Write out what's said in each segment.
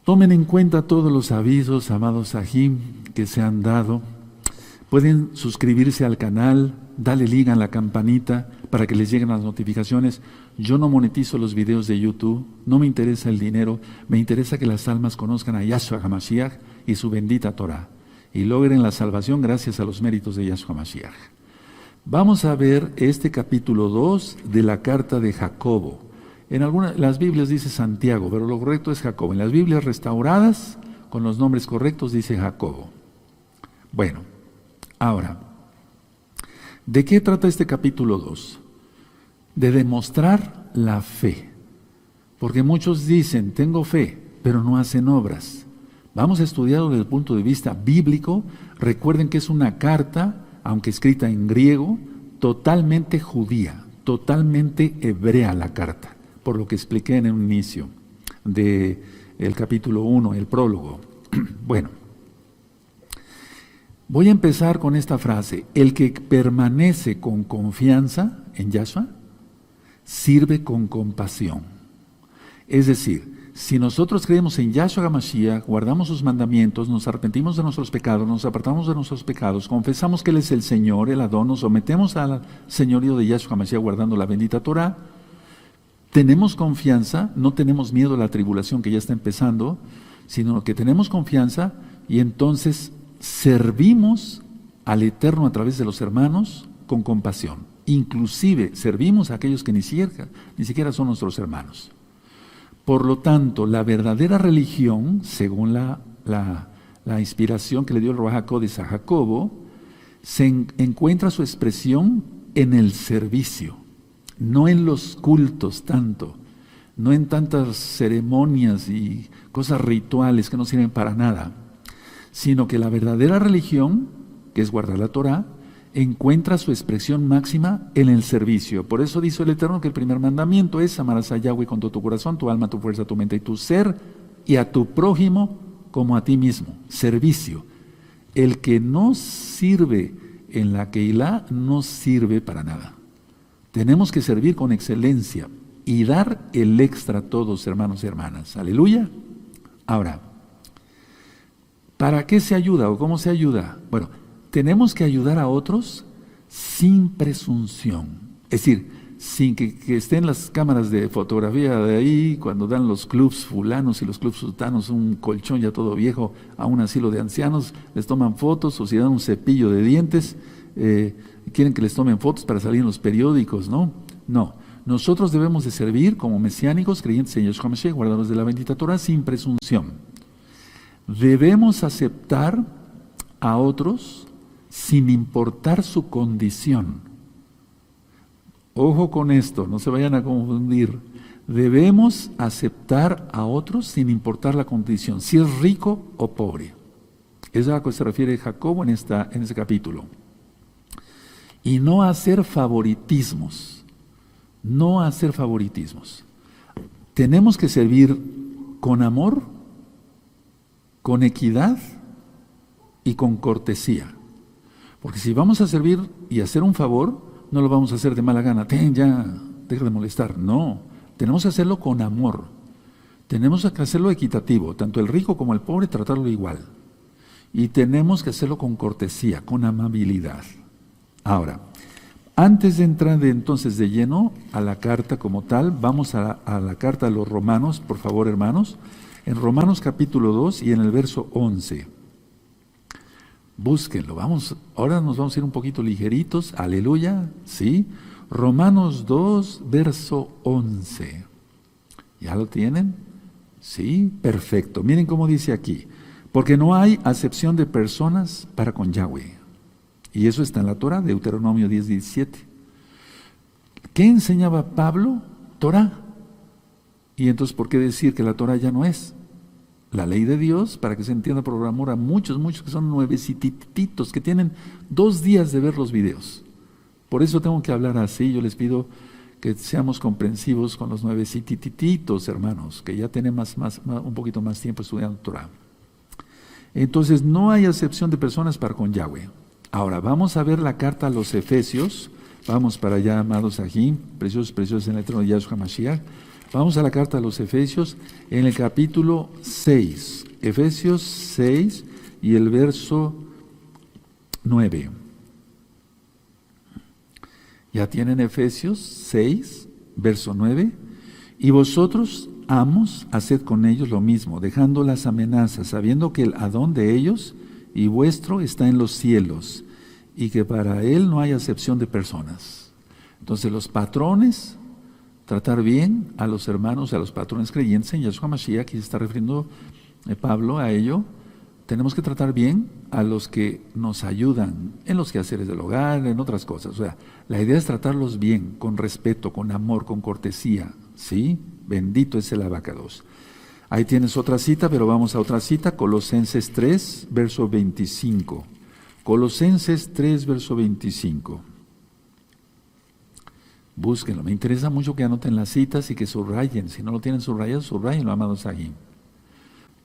Tomen en cuenta todos los avisos, amados Sahim, que se han dado. Pueden suscribirse al canal, darle link a la campanita para que les lleguen las notificaciones. Yo no monetizo los videos de YouTube, no me interesa el dinero, me interesa que las almas conozcan a Yahshua HaMashiach y su bendita Torah y logren la salvación gracias a los méritos de Yahshua HaMashiach. Vamos a ver este capítulo 2 de la carta de Jacobo. En las Biblias dice Santiago, pero lo correcto es Jacobo. En las Biblias restauradas, con los nombres correctos, dice Jacobo. Bueno, ahora, ¿de qué trata este capítulo 2? De demostrar la fe. Porque muchos dicen, tengo fe, pero no hacen obras. Vamos a estudiarlo desde el punto de vista bíblico. Recuerden que es una carta, aunque escrita en griego, totalmente judía, totalmente hebrea la carta. Por lo que expliqué en un inicio del capítulo 1, el prólogo. Bueno, voy a empezar con esta frase: el que permanece con confianza en Yahshua, sirve con compasión. Es decir, si nosotros creemos en Yahshua HaMashiach, guardamos sus mandamientos, nos arrepentimos de nuestros pecados, nos apartamos de nuestros pecados, confesamos que Él es el Señor, el Adón, nos sometemos al señorío de Yahshua HaMashiach guardando la bendita Torah, tenemos confianza, no tenemos miedo a la tribulación que ya está empezando, sino que tenemos confianza y entonces servimos al Eterno a través de los hermanos con compasión. Inclusive servimos a aquellos que ni siquiera son nuestros hermanos. Por lo tanto, la verdadera religión, según la inspiración que le dio el Ruach HaKodesh a Jacobo, encuentra su expresión en el servicio. No en los cultos tanto, no en tantas ceremonias y cosas rituales que no sirven para nada, sino que la verdadera religión, que es guardar la Torah, encuentra su expresión máxima en el servicio. Por eso dice el Eterno que el primer mandamiento es: amarás a Yahweh con todo tu corazón, tu alma, tu fuerza, tu mente y tu ser, y a tu prójimo como a ti mismo. Servicio. El que no sirve en la Keilah no sirve para nada. Tenemos que servir con excelencia y dar el extra a todos, hermanos y hermanas. Aleluya. Ahora, ¿para qué se ayuda o cómo se ayuda? Bueno, tenemos que ayudar a otros sin presunción. Es decir, sin que estén las cámaras de fotografía de ahí, cuando dan los clubs fulanos y los clubs sultanos un colchón ya todo viejo a un asilo de ancianos, les toman fotos, o si dan un cepillo de dientes, quieren que les tomen fotos para salir en los periódicos, ¿no? No, nosotros debemos de servir como mesiánicos, creyentes en Yahshua HaMashiach, guardadores de la bendita Torah, sin presunción. Debemos aceptar a otros sin importar su condición. Ojo con esto, no se vayan a confundir. Debemos aceptar a otros sin importar la condición, si es rico o pobre. Eso es a lo que se refiere Jacobo en ese capítulo. Y no hacer favoritismos. No hacer favoritismos. Tenemos que servir con amor, con equidad y con cortesía. Porque si vamos a servir y hacer un favor, no lo vamos a hacer de mala gana. Ya, deja de molestar. No, tenemos que hacerlo con amor. Tenemos que hacerlo equitativo. Tanto el rico como el pobre, tratarlo igual. Y tenemos que hacerlo con cortesía, con amabilidad. Ahora, antes de entrar entonces de lleno a la carta como tal, vamos a la carta a los Romanos, por favor, hermanos. En Romanos capítulo 2 y en el verso 11. Búsquenlo, ahora nos vamos a ir un poquito ligeritos, aleluya, ¿sí? Romanos 2, verso 11. ¿Ya lo tienen? Sí, perfecto. Miren cómo dice aquí: porque no hay acepción de personas para con Yahweh. Y eso está en la Torah, Deuteronomio 10, 17. ¿Qué enseñaba Pablo? Torah. Y entonces, ¿por qué decir que la Torah ya no es la ley de Dios? Para que se entienda por amor a muchos que son nuevecititos, que tienen 2 días de ver los videos. Por eso tengo que hablar así. Yo les pido que seamos comprensivos con los nuevecititos, hermanos, que ya tienen un poquito más tiempo estudiando Torah. Entonces, no hay acepción de personas para con Yahweh. Ahora, vamos a ver la carta a los Efesios. Vamos para allá, amados aquí, preciosos en el trono de Yahshua HaMashiach. Vamos a la carta a los Efesios en el capítulo 6. Efesios 6 y el verso 9. Ya tienen Efesios 6, verso 9. Y vosotros, amos, haced con ellos lo mismo, dejando las amenazas, sabiendo que el Adón de ellos y vuestro está en los cielos, y que para él no hay acepción de personas. Entonces los patrones, tratar bien a los hermanos, a los patrones creyentes en Yahshua Mashiach, aquí se está refiriendo Pablo a ello. Tenemos que tratar bien a los que nos ayudan en los quehaceres del hogar, en otras cosas. O sea, la idea es tratarlos bien, con respeto, con amor, con cortesía, ¿sí? Bendito es el abacados. Ahí tienes otra cita, pero vamos a otra cita, Colosenses 3, verso 25. Colosenses 3, verso 25. Búsquenlo, me interesa mucho que anoten las citas y que subrayen. Si no lo tienen subrayado, subrayenlo, amados aquí.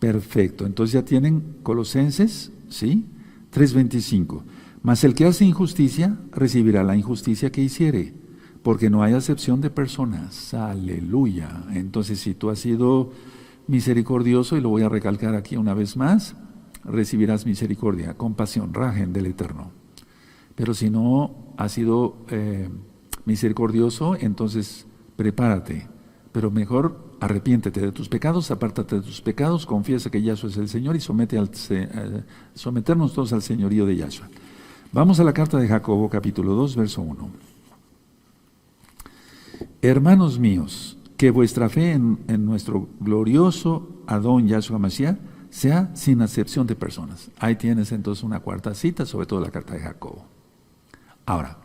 Perfecto, entonces ya tienen Colosenses, ¿sí? 3:25. Mas el que hace injusticia, recibirá la injusticia que hiciere, porque no hay acepción de personas. Aleluya. Entonces, si tú has sido misericordioso, y lo voy a recalcar aquí una vez más, recibirás misericordia, compasión, rajen del Eterno. Pero si no has sido misericordioso, entonces prepárate. Pero mejor arrepiéntete de tus pecados, apártate de tus pecados, confiesa que Yahshua es el Señor y someternos todos al señorío de Yahshua. Vamos a la carta de Jacobo, capítulo 2, verso 1. Hermanos míos, que vuestra fe en nuestro glorioso Adón Yahshua Mashiach sea sin acepción de personas. Ahí tienes entonces una cuarta cita, sobre todo la carta de Jacobo. Ahora,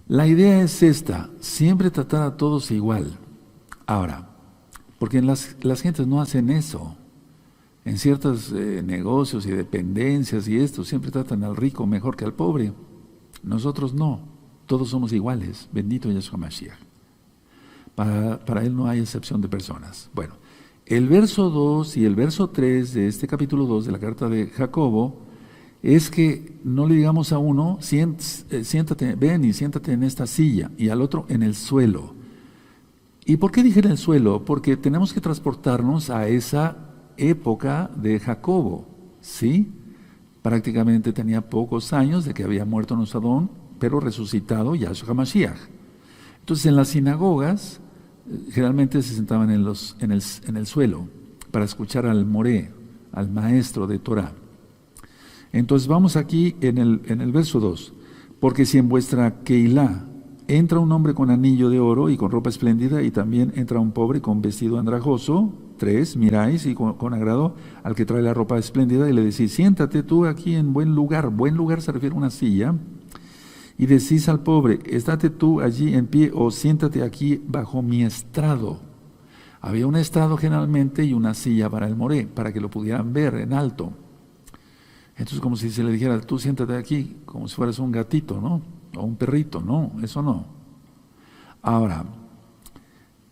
la idea es esta, siempre tratar a todos igual. Ahora, porque las gentes no hacen eso. En ciertos negocios y dependencias y esto, siempre tratan al rico mejor que al pobre. Nosotros no, todos somos iguales, bendito Yahshua Mashiach. Para él no hay excepción de personas. Bueno, el verso 2 y el verso 3 de este capítulo 2 de la carta de Jacobo es que no le digamos a uno, siéntate, ven y siéntate en esta silla, y al otro en el suelo. ¿Y por qué dije en el suelo? Porque tenemos que transportarnos a esa época de Jacobo, ¿sí? Prácticamente tenía pocos años de que había muerto nuestro Adón, pero resucitado Yahshua Mashiach. Entonces en las sinagogas generalmente se sentaban en el suelo para escuchar al moré, al maestro de Torah. Entonces vamos aquí en el verso 2. Porque si en vuestra Keilah entra un hombre con anillo de oro y con ropa espléndida, y también entra un pobre con vestido andrajoso, 3, miráis y con agrado al que trae la ropa espléndida y le decís, siéntate tú aquí en buen lugar se refiere a una silla, y decís al pobre, estate tú allí en pie o siéntate aquí bajo mi estrado. Había un estrado generalmente y una silla para el moré, para que lo pudieran ver en alto. Entonces como si se le dijera, tú siéntate aquí, como si fueras un gatito, ¿no? O un perrito, no, eso no. Ahora,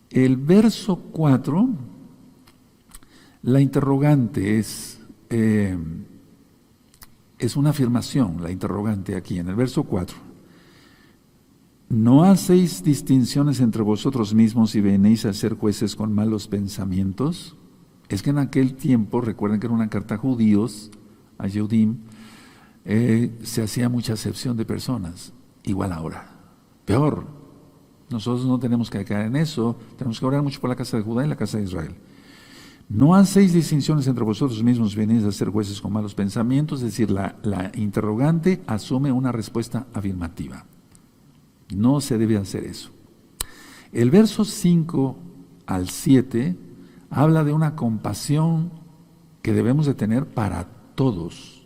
el verso 4, la interrogante es una afirmación, la interrogante aquí, en el verso 4. ¿No hacéis distinciones entre vosotros mismos y venís a ser jueces con malos pensamientos? Es que en aquel tiempo, recuerden que era una carta a judíos, a Yehudim, se hacía mucha acepción de personas, igual ahora, peor. Nosotros no tenemos que caer en eso, tenemos que orar mucho por la casa de Judá y la casa de Israel. No hacéis distinciones entre vosotros mismos, venís a ser jueces con malos pensamientos, es decir, la interrogante asume una respuesta afirmativa. No se debe hacer eso. El verso 5 al 7 habla de una compasión que debemos de tener para todos.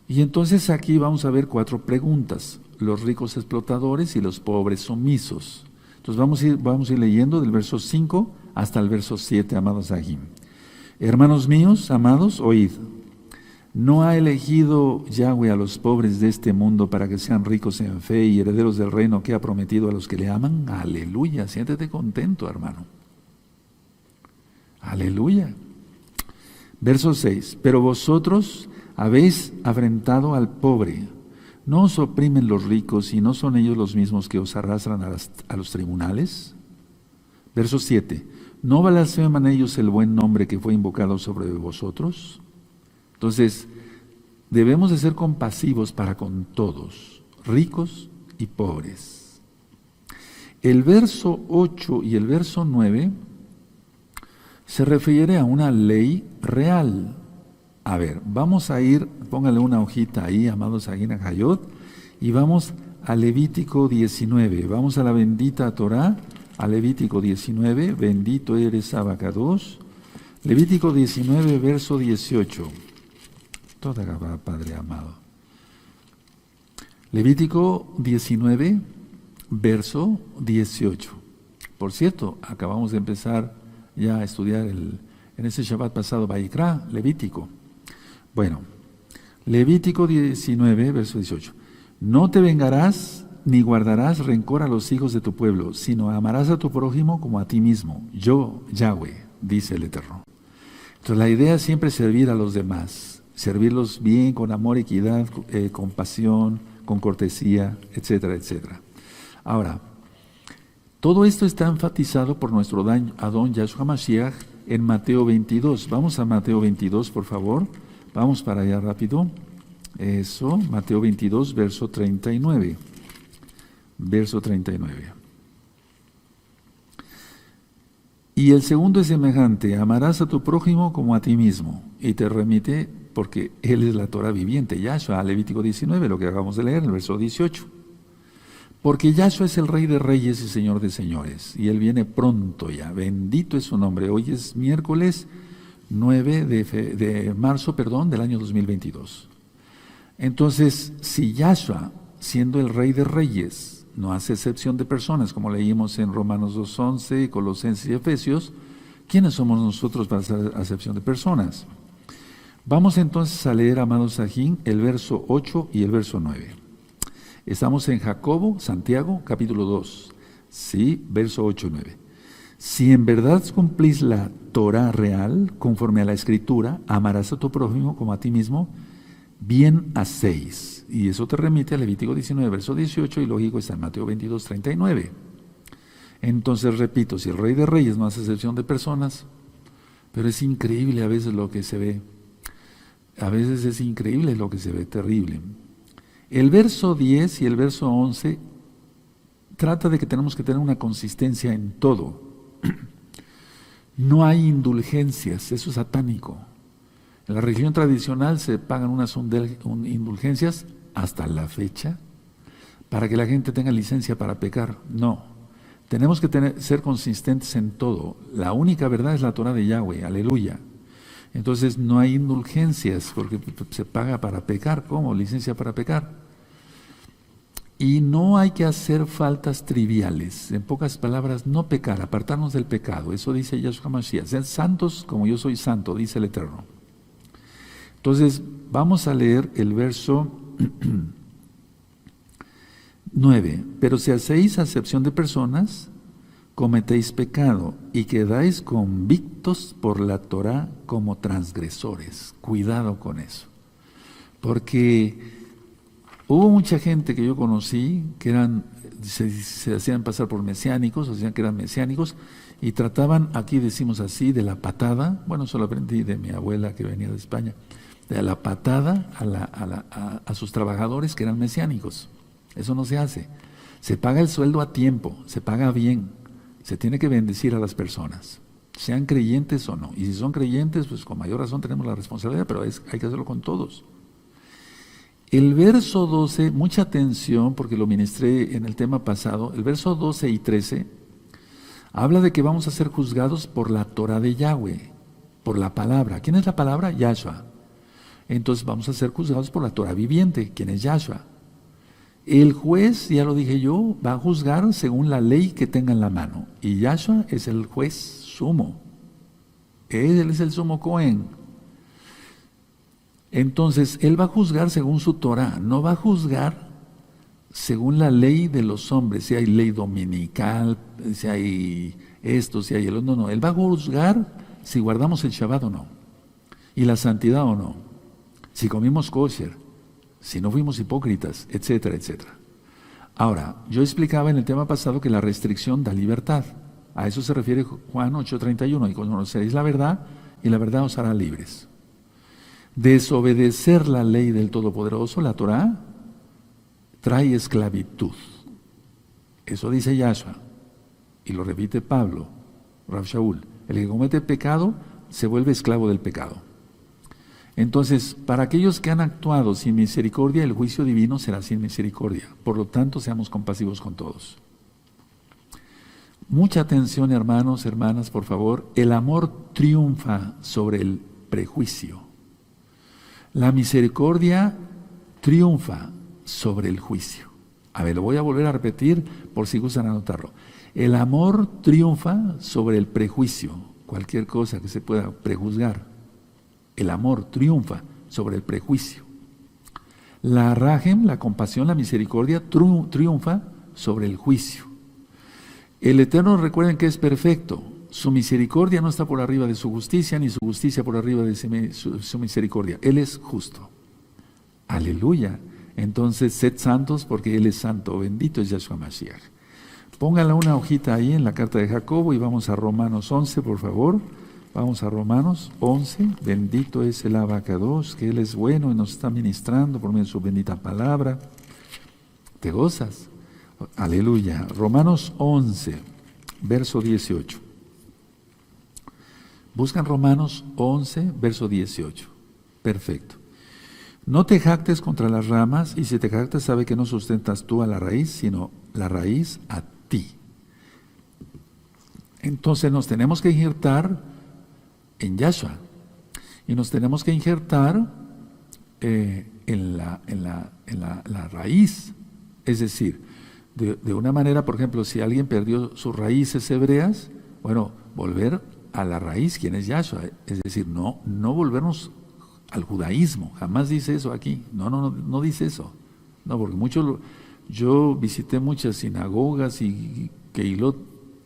Y entonces aquí vamos a ver 4 preguntas: los ricos explotadores y los pobres sumisos. Entonces vamos a ir leyendo del verso 5 hasta el verso 7, amados Ahim. Hermanos míos, amados, oíd. ¿No ha elegido Yahweh a los pobres de este mundo para que sean ricos en fe y herederos del reino que ha prometido a los que le aman? Aleluya, siéntete contento, hermano. Aleluya. Verso 6, pero vosotros habéis afrentado al pobre. ¿No os oprimen los ricos y no son ellos los mismos que os arrastran a los tribunales? Verso 7. ¿No blasfeman ellos el buen nombre que fue invocado sobre vosotros? Entonces, debemos de ser compasivos para con todos, ricos y pobres. El verso 8 y el verso 9 se refiere a una ley real. A ver, vamos a ir, póngale una hojita ahí, amados Aguina Hayot, y vamos a Levítico 19. Vamos a la bendita Torá, a Levítico 19, bendito eres Abacados. Levítico 19, verso 18. Toda Gabá, Padre amado. Levítico 19, verso 18. Por cierto, acabamos de empezar ya a estudiar en ese Shabbat pasado, Vayikra, Levítico. Bueno, Levítico 19, verso 18. No te vengarás ni guardarás rencor a los hijos de tu pueblo, sino amarás a tu prójimo como a ti mismo. Yo, Yahweh, dice el Eterno. Entonces la idea es siempre servir a los demás, servirlos bien, con amor, equidad, compasión, con cortesía, etcétera, etcétera. Ahora, todo esto está enfatizado por nuestro Adón Yahshua Mashiach en Mateo 22. Vamos a Mateo 22, por favor. Vamos para allá rápido. Eso, Mateo 22, verso 39. Verso 39. Y el segundo es semejante: amarás a tu prójimo como a ti mismo. Y te remite, porque Él es la Torah viviente, Yahshua, Levítico 19, lo que acabamos de leer, en el verso 18. Porque Yahshua es el Rey de Reyes y Señor de Señores, y Él viene pronto ya, bendito es su nombre. Hoy es miércoles 9 de marzo, del año 2022. Entonces, si Yahshua, siendo el Rey de Reyes, no hace excepción de personas, como leímos en Romanos 2:11, Colosenses y Efesios, ¿quiénes somos nosotros para hacer acepción de personas? Vamos entonces a leer, amados Sajín, el verso 8 y el verso 9. Estamos en Jacobo, Santiago, capítulo 2, sí, verso 8 y 9. Si en verdad cumplís la Torah real, conforme a la Escritura, amarás a tu prójimo como a ti mismo, bien hacéis. Y eso te remite a Levítico 19, verso 18, y lógico está en Mateo 22, 39. Entonces, repito, si el Rey de Reyes no hace excepción de personas, pero es increíble a veces lo que se ve. A veces es increíble lo que se ve, terrible. El verso 10 y el verso 11 trata de que tenemos que tener una consistencia en todo. No hay indulgencias, eso es satánico. En la religión tradicional se pagan unas indulgencias hasta la fecha para que la gente tenga licencia para pecar. No, tenemos que ser consistentes en todo. La única verdad es la Torah de Yahweh, aleluya. Entonces no hay indulgencias porque se paga para pecar. ¿Cómo? Licencia para pecar. Y no hay que hacer faltas triviales. En pocas palabras, no pecar, apartarnos del pecado. Eso dice Yahshua Mashiach. Sean santos como yo soy santo, dice el Eterno. Entonces, vamos a leer el verso 9. Pero si hacéis acepción de personas, cometéis pecado y quedáis convictos por la Torah como transgresores. Cuidado con eso. Porque hubo mucha gente que yo conocí que se hacían pasar por mesiánicos, o sea que eran mesiánicos, y trataban, aquí decimos así, de la patada. Bueno, eso lo aprendí de mi abuela que venía de España. De la patada a sus trabajadores que eran mesiánicos. Eso no se hace. Se paga el sueldo a tiempo, se paga bien, se tiene que bendecir a las personas, sean creyentes o no. Y si son creyentes, pues con mayor razón tenemos la responsabilidad, pero hay que hacerlo con todos. El verso 12, mucha atención porque lo ministré en el tema pasado, el verso 12 y 13 habla de que vamos a ser juzgados por la Torah de Yahweh, por la palabra. ¿Quién es la palabra? Yahshua. Entonces vamos a ser juzgados por la Torah viviente. ¿Quién es Yahshua? El juez, ya lo dije yo, va a juzgar según la ley que tenga en la mano. Y Yahshua es el juez sumo. Él es el sumo Cohen. Entonces, Él va a juzgar según su Torah. No va a juzgar según la ley de los hombres. Si hay ley dominical, si hay esto, si hay el otro. No. Él va a juzgar si guardamos el Shabbat o no. Y la santidad o no. Si comimos kosher, si no fuimos hipócritas, etcétera, etcétera. Ahora, yo explicaba en el tema pasado que la restricción da libertad. A eso se refiere Juan 8:31, y conoceréis la verdad, y la verdad os hará libres. Desobedecer la ley del Todopoderoso, la Torah, trae esclavitud. Eso dice Yahshua, y lo repite Pablo, Rav Shaul. El que comete pecado se vuelve esclavo del pecado. Entonces, para aquellos que han actuado sin misericordia, el juicio divino será sin misericordia. Por lo tanto, seamos compasivos con todos. Mucha atención, hermanos, hermanas, por favor. El amor triunfa sobre el prejuicio. La misericordia triunfa sobre el juicio. A ver, lo voy a volver a repetir por si gustan anotarlo. El amor triunfa sobre el prejuicio, cualquier cosa que se pueda prejuzgar. El amor triunfa sobre el prejuicio. La rajem, la compasión, la misericordia triunfa sobre el juicio. El Eterno, recuerden que es perfecto. Su misericordia no está por arriba de su justicia, ni su justicia por arriba de su misericordia. Él es justo. Aleluya. Entonces, sed santos porque Él es santo. Bendito es Yahshua Mashiach. Pónganle una hojita ahí en la carta de Jacobo y vamos a Romanos 11, por favor. Vamos a Romanos 11. Bendito es el Abacados, que Él es bueno y nos está ministrando por medio de su bendita palabra. ¿Te gozas? Aleluya. Romanos 11, verso 18. Buscan Romanos 11, verso 18. Perfecto. No te jactes contra las ramas, y si te jactas, sabe que no sustentas tú a la raíz, sino la raíz a ti. Entonces nos tenemos que injertar en Yahshua, y nos tenemos que injertar en la raíz. Es decir, de una manera, por ejemplo, si alguien perdió sus raíces hebreas, bueno, volver a la raíz, ¿quién es Yahshua? Es decir, no volvernos al judaísmo, jamás dice eso aquí, no dice eso, no, porque yo visité muchas sinagogas y keilot,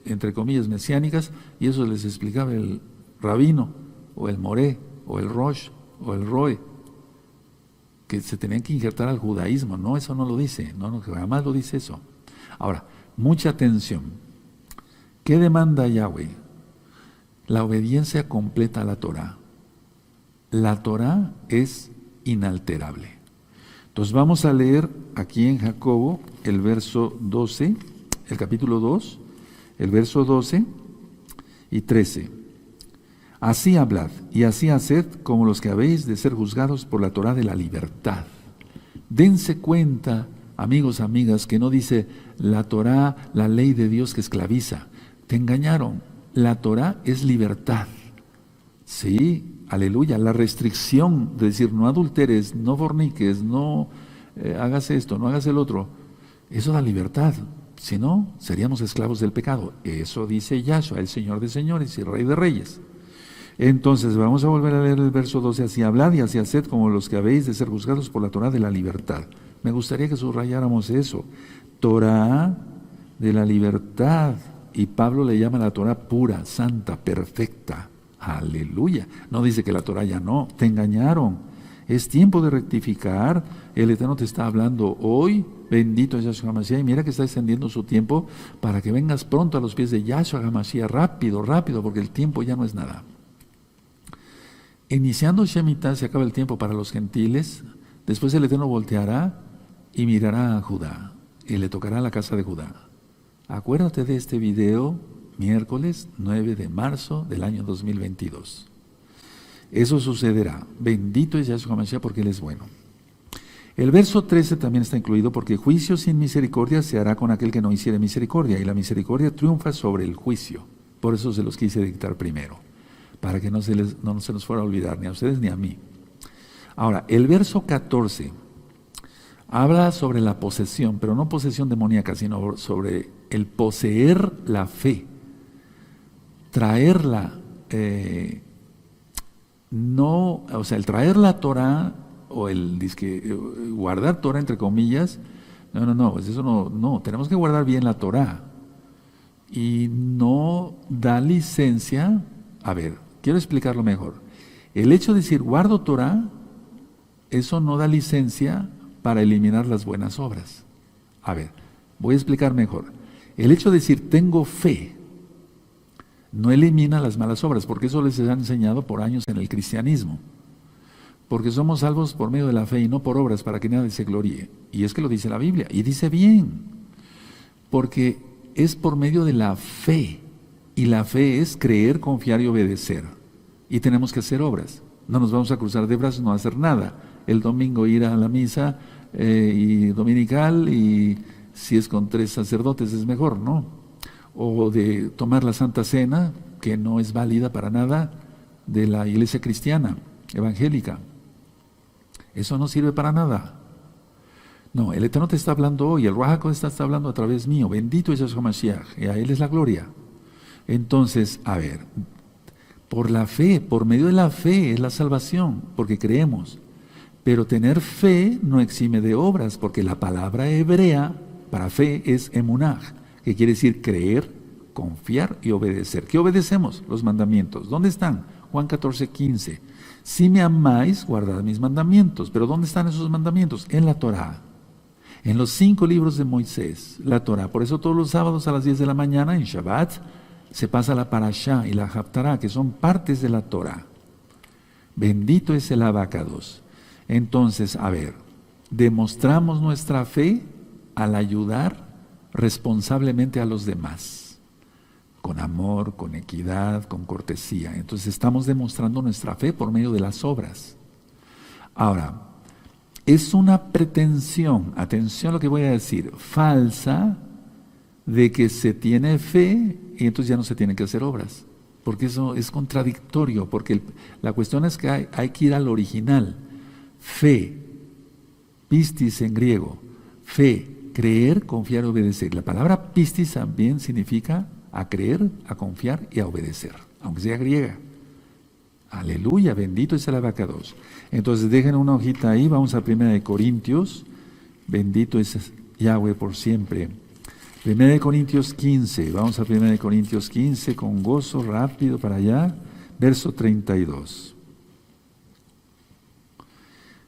entre comillas, mesiánicas, y eso les explicaba el rabino, o el moré, o el rosh, o el roe, que se tenían que injertar al judaísmo. No, eso no lo dice, no, jamás lo dice eso. Ahora, mucha atención. ¿Qué demanda Yahweh? La obediencia completa a la Torah. La Torah es inalterable. Entonces vamos a leer aquí en Jacobo el verso 12, el capítulo 2, el verso 12 y 13. Así hablad y así haced como los que habéis de ser juzgados por la Torah de la libertad. Dense cuenta, amigos, amigas, que no dice la Torah, la ley de Dios que esclaviza. Te engañaron. La Torah es libertad. Sí, aleluya. La restricción de decir no adulteres, no forniques, no hagas esto, no hagas el otro, eso da libertad. Si no, seríamos esclavos del pecado. Eso dice Yahshua, el Señor de señores y Rey de reyes. Entonces vamos a volver a leer el verso 12. Así hablad y así haced como los que habéis de ser juzgados por la Torah de la libertad. Me gustaría que subrayáramos eso. Torah de la libertad. Y Pablo le llama a la Torah pura, santa, perfecta. Aleluya. No dice que la Torah ya no. Te engañaron. Es tiempo de rectificar. El Eterno te está hablando hoy. Bendito es Yahshua HaMashiach. Y mira que está extendiendo su tiempo para que vengas pronto a los pies de Yahshua HaMashiach. Rápido, rápido, porque el tiempo ya no es nada. Iniciando Shemitah se acaba el tiempo para los gentiles. Después el Eterno volteará y mirará a Judá. Y le tocará la casa de Judá. Acuérdate de este video, miércoles 9 de marzo del año 2022. Eso sucederá. Bendito es Yahshua HaMashiach porque Él es bueno. El verso 13 también está incluido porque juicio sin misericordia se hará con aquel que no hiciere misericordia, y la misericordia triunfa sobre el juicio. Por eso se los quise dictar primero, para que no se nos fuera a olvidar ni a ustedes ni a mí. Ahora, el verso 14 habla sobre la posesión, pero no posesión demoníaca, sino sobre el poseer la fe, traerla, el traer la Torah, o guardar Torah entre comillas, pues eso no, tenemos que guardar bien la Torah, y no da licencia. A ver, quiero explicarlo mejor. El hecho de decir guardo Torah, eso no da licencia para eliminar las buenas obras. A ver, voy a explicar mejor. El hecho de decir tengo fe, No elimina las malas obras, porque eso les ha enseñado por años en el cristianismo. Porque somos salvos por medio de la fe y no por obras para que nadie se gloríe. Y es que lo dice la Biblia, y dice bien, porque es por medio de la fe, y la fe es creer, confiar y obedecer. Y tenemos que hacer obras. No nos vamos a cruzar de brazos, no hacer nada. El domingo ir a la misa y dominical, y si es con 3 sacerdotes es mejor, ¿no? O de tomar la Santa Cena, que no es válida para nada, de la iglesia cristiana, evangélica. Eso no sirve para nada. No, el Eterno te está hablando hoy, el Ruach HaKodesh está hablando a través mío. Bendito es Yahshua Mashiach, y a Él es la gloria. Entonces, a ver, por la fe, por medio de la fe es la salvación, porque creemos. Pero tener fe no exime de obras, porque la palabra hebrea para fe es emunah, que quiere decir creer, confiar y obedecer. ¿Qué obedecemos? Los mandamientos. ¿Dónde están? Juan 14:15. Si me amáis, guardad mis mandamientos. ¿Pero dónde están esos mandamientos? En la Torá. En los 5 libros de Moisés, la Torá. Por eso todos los sábados a las 10 de la mañana, en Shabbat, se pasa la Parashá y la Haftará, que son partes de la Torá. Bendito es el Abacados. Entonces, a ver, demostramos nuestra fe al ayudar responsablemente a los demás, con amor, con equidad, con cortesía. Entonces estamos demostrando nuestra fe por medio de las obras. Ahora, es una pretensión, atención a lo que voy a decir, falsa, de que se tiene fe y entonces ya no se tienen que hacer obras, porque eso es contradictorio, porque la cuestión es que hay que ir al original. Fe, pistis en griego, fe, creer, confiar y obedecer. La palabra pistis también significa a creer, a confiar y a obedecer, aunque sea griega. Aleluya, bendito es el Abacados. Entonces dejen una hojita ahí, vamos a 1 Corintios, bendito es Yahweh por siempre. 1 Corintios 15, vamos a 1 Corintios 15 con gozo, rápido para allá, verso 32.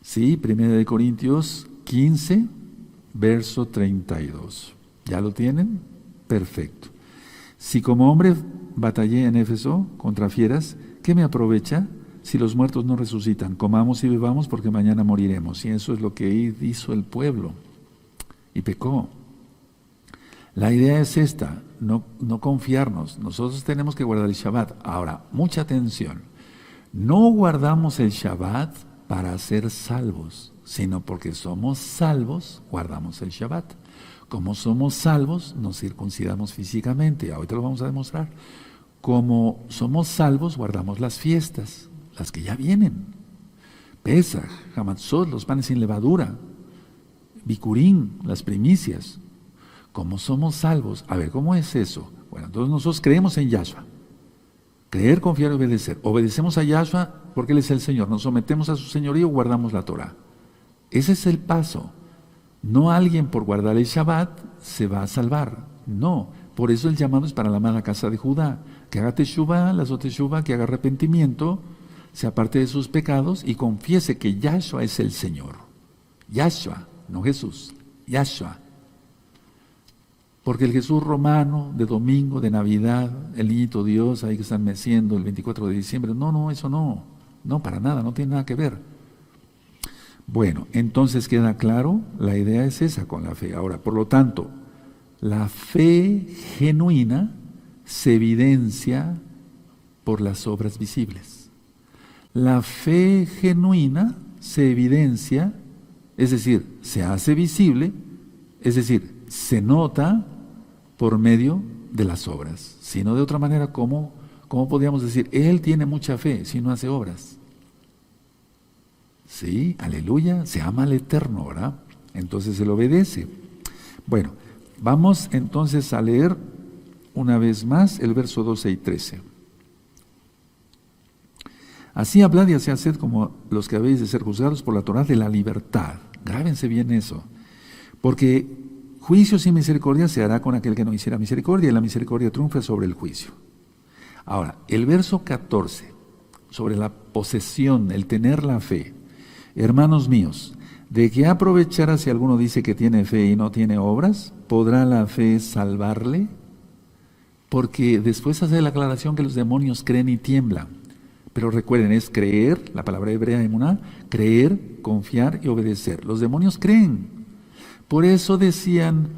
Sí, 1 Corintios 15, verso 32. ¿Ya lo tienen? Perfecto. Si como hombre batallé en Éfeso contra fieras, ¿qué me aprovecha si los muertos no resucitan? Comamos y bebamos porque mañana moriremos. Y eso es lo que hizo el pueblo. Y pecó. La idea es esta, no confiarnos. Nosotros tenemos que guardar el Shabbat. Ahora, mucha atención. No guardamos el Shabbat para ser salvos, sino porque somos salvos, guardamos el Shabbat. Como somos salvos, nos circuncidamos físicamente. Ahorita lo vamos a demostrar. Como somos salvos, guardamos las fiestas, las que ya vienen. Pesaj, Hamatzot, los panes sin levadura, Bikurim, las primicias. Como somos salvos, a ver, ¿cómo es eso? Bueno, entonces nosotros creemos en Yahshua. Creer, confiar y obedecer. Obedecemos a Yahshua porque Él es el Señor. Nos sometemos a su señorío, guardamos la Torah. Ese es el paso. No alguien por guardar el Shabbat se va a salvar. No. Por eso el llamado es para la amada casa de Judá. Que haga teshuvá, la teshuvá, que haga arrepentimiento, se aparte de sus pecados y confiese que Yahshua es el Señor. Yahshua, no Jesús. Yahshua. Porque el Jesús romano de domingo, de Navidad, el niñito Dios, ahí que están meciendo el 24 de diciembre, no, eso no, para nada, no tiene nada que ver. Bueno, entonces queda claro, la idea es esa con la fe. Ahora, por lo tanto, la fe genuina se evidencia por las obras visibles. La fe genuina se evidencia, es decir, se hace visible, es decir, se nota por medio de las obras. Si no de otra manera, ¿cómo podríamos decir? Él tiene mucha fe si no hace obras. Sí, aleluya, se ama al Eterno, ¿verdad? Entonces él obedece. Bueno, vamos entonces a leer una vez más el verso 12 y 13. Así hablad y así haced como los que habéis de ser juzgados por la Torah de la libertad. Grábense bien eso. Porque juicio sin misericordia se hará con aquel que no hiciera misericordia, y la misericordia triunfa sobre el juicio. Ahora, el verso 14, sobre la posesión, el tener la fe. Hermanos míos, ¿de qué aprovechará si alguno dice que tiene fe y no tiene obras? ¿Podrá la fe salvarle? Porque después hace la aclaración que los demonios creen y tiemblan. Pero recuerden, es creer, la palabra hebrea emuná, creer, confiar y obedecer. Los demonios creen. Por eso decían,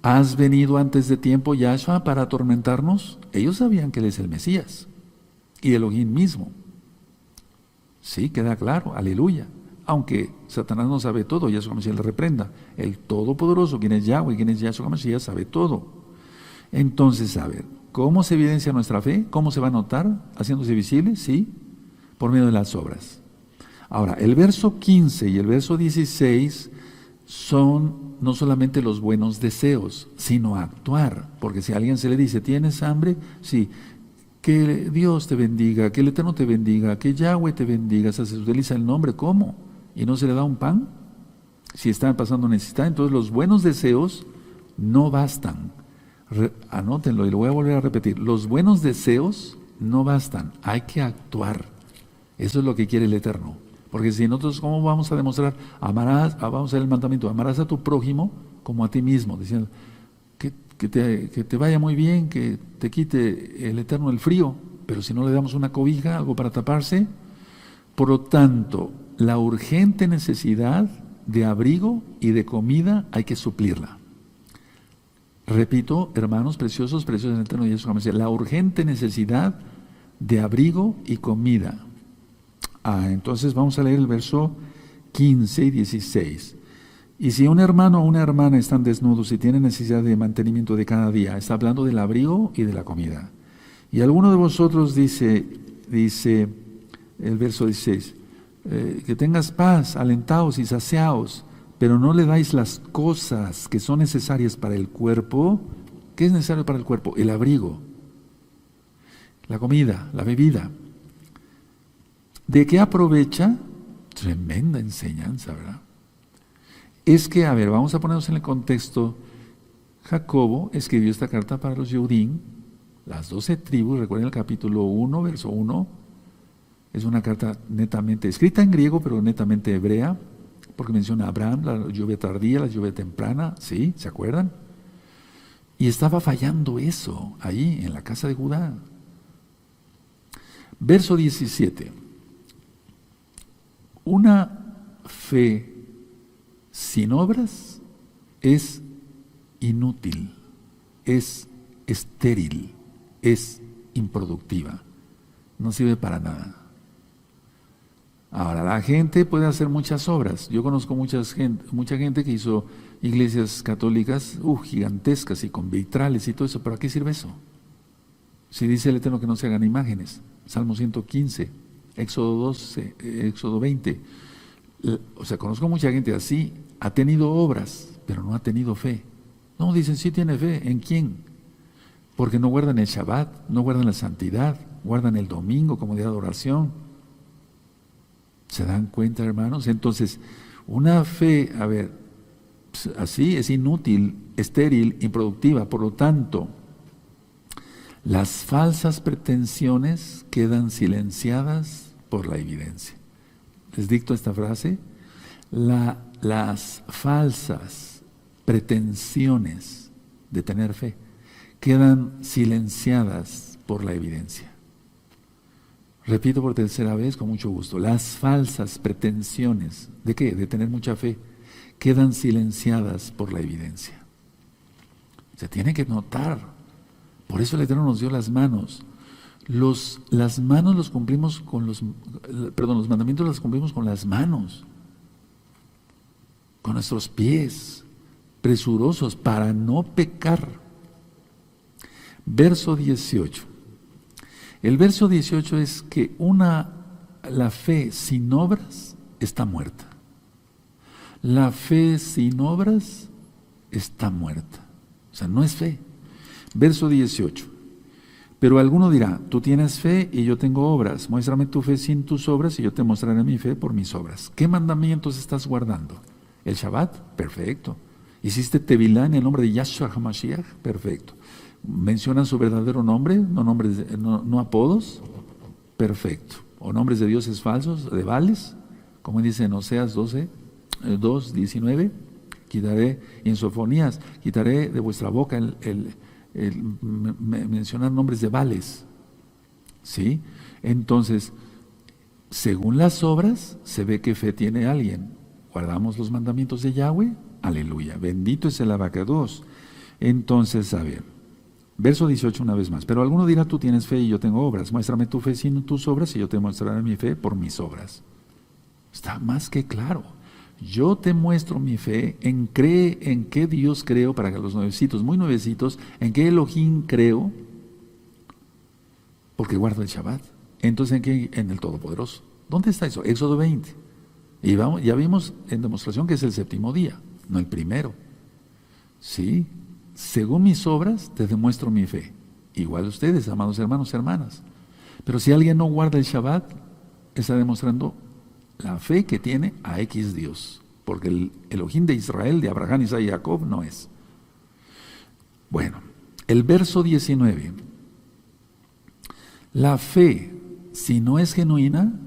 ¿has venido antes de tiempo, Yahshua, para atormentarnos? Ellos sabían que Él es el Mesías y Elohim mismo. Sí, queda claro, aleluya. Aunque Satanás no sabe todo, Yahshua HaMashiach le reprenda. El Todopoderoso, quien es Yahweh, quien es Yahshua HaMashiach, sabe todo. Entonces, a ver, ¿cómo se evidencia nuestra fe? ¿Cómo se va a notar? ¿Haciéndose visible? Sí, por medio de las obras. Ahora, el verso 15 y el verso 16 son no solamente los buenos deseos, sino actuar. Porque si a alguien se le dice, ¿tienes hambre? Sí. Que Dios te bendiga, que el Eterno te bendiga, que Yahweh te bendiga. O sea, se utiliza el nombre, ¿cómo? ¿Y no se le da un pan? Si están pasando necesidad, entonces los buenos deseos no bastan. Anótenlo y lo voy a volver a repetir. Los buenos deseos no bastan, hay que actuar. Eso es lo que quiere el Eterno. Porque si nosotros, ¿cómo vamos a demostrar? Vamos a hacer el mandamiento, amarás a tu prójimo como a ti mismo, diciendo que te vaya muy bien, que te quite el Eterno el frío, pero si no le damos una cobija, algo para taparse. Por lo tanto, la urgente necesidad de abrigo y de comida hay que suplirla. Repito, hermanos preciosos, preciosos en el Eterno Yahshua HaMashiach, la urgente necesidad de abrigo y comida. Entonces vamos a leer el verso 15 y 16. Y si un hermano o una hermana están desnudos y tienen necesidad de mantenimiento de cada día, está hablando del abrigo y de la comida. Y alguno de vosotros dice el verso 16, que tengas paz, alentaos y saciaos, pero no le dais las cosas que son necesarias para el cuerpo. ¿Qué es necesario para el cuerpo? El abrigo, la comida, la bebida. ¿De qué aprovecha? Tremenda enseñanza, ¿verdad? Es que, a ver, vamos a ponernos en el contexto. Jacobo escribió esta carta para los Yehudim, las 12 tribus, recuerden el capítulo 1, verso 1. Es una carta netamente, escrita en griego, pero netamente hebrea, porque menciona a Abraham, la lluvia tardía, la lluvia temprana, ¿sí? ¿Se acuerdan? Y estaba fallando eso, ahí, en la casa de Judá. Verso 17. Una fe sin obras es inútil, es estéril, es improductiva, no sirve para nada. Ahora, la gente puede hacer muchas obras. Yo conozco mucha gente que hizo iglesias católicas gigantescas y con vitrales y todo eso. ¿Para qué sirve eso? Si dice el Eterno que no se hagan imágenes. Salmo 115, Éxodo 12, Éxodo 20. O sea, conozco mucha gente así, ha tenido obras, pero no ha tenido fe. No, dicen, sí tiene fe. ¿En quién? Porque no guardan el Shabbat, no guardan la santidad, guardan el domingo como día de adoración. ¿Se dan cuenta, hermanos? Entonces, una fe, a ver, así es inútil, estéril, improductiva. Por lo tanto, las falsas pretensiones quedan silenciadas por la evidencia. Les dicto esta frase: las falsas pretensiones de tener fe quedan silenciadas por la evidencia. Repito por tercera vez con mucho gusto: las falsas pretensiones, ¿de qué? De tener mucha fe, quedan silenciadas por la evidencia. Se tiene que notar. Por eso el Eterno nos dio las manos. Las manos los cumplimos con los mandamientos los cumplimos con las manos, con nuestros pies, presurosos para no pecar. Verso 18. El verso 18 es que la fe sin obras está muerta. La fe sin obras está muerta. O sea, no es fe. Verso 18. Pero alguno dirá, tú tienes fe y yo tengo obras. Muéstrame tu fe sin tus obras y yo te mostraré mi fe por mis obras. ¿Qué mandamientos estás guardando? ¿El Shabbat? Perfecto. ¿Hiciste Tevilá en el nombre de Yahshua HaMashiach? Perfecto. ¿Mencionan su verdadero nombre? No apodos. Perfecto. ¿O nombres de dioses falsos, de Baales? Como dice en Oseas 2:19, quitaré, y en Sofonías, quitaré de vuestra boca mencionar nombres de vales. ¿Sí? Entonces, según las obras, se ve qué fe tiene alguien. Guardamos los mandamientos de Yahweh, aleluya, bendito es el abacados. Entonces, a ver, verso 18 una vez más. Pero alguno dirá, tú tienes fe y yo tengo obras. Muéstrame tu fe sin tus obras y yo te mostraré mi fe por mis obras. Está más que claro. Yo te muestro mi fe en qué Dios creo, para que los nuevecitos, muy nuevecitos, en qué Elohim creo, porque guardo el Shabbat. Entonces, ¿en qué? En el Todopoderoso. ¿Dónde está eso? Éxodo 20. Y ya vimos en demostración que es el séptimo día, no el primero. ¿Sí? Según mis obras, te demuestro mi fe. Igual ustedes, amados hermanos y hermanas. Pero si alguien no guarda el Shabbat, está demostrando la fe que tiene a X Dios. Porque el Elohim de Israel, de Abraham, Isaac y Jacob, no es. Bueno, el verso 19. La fe, si no es genuina,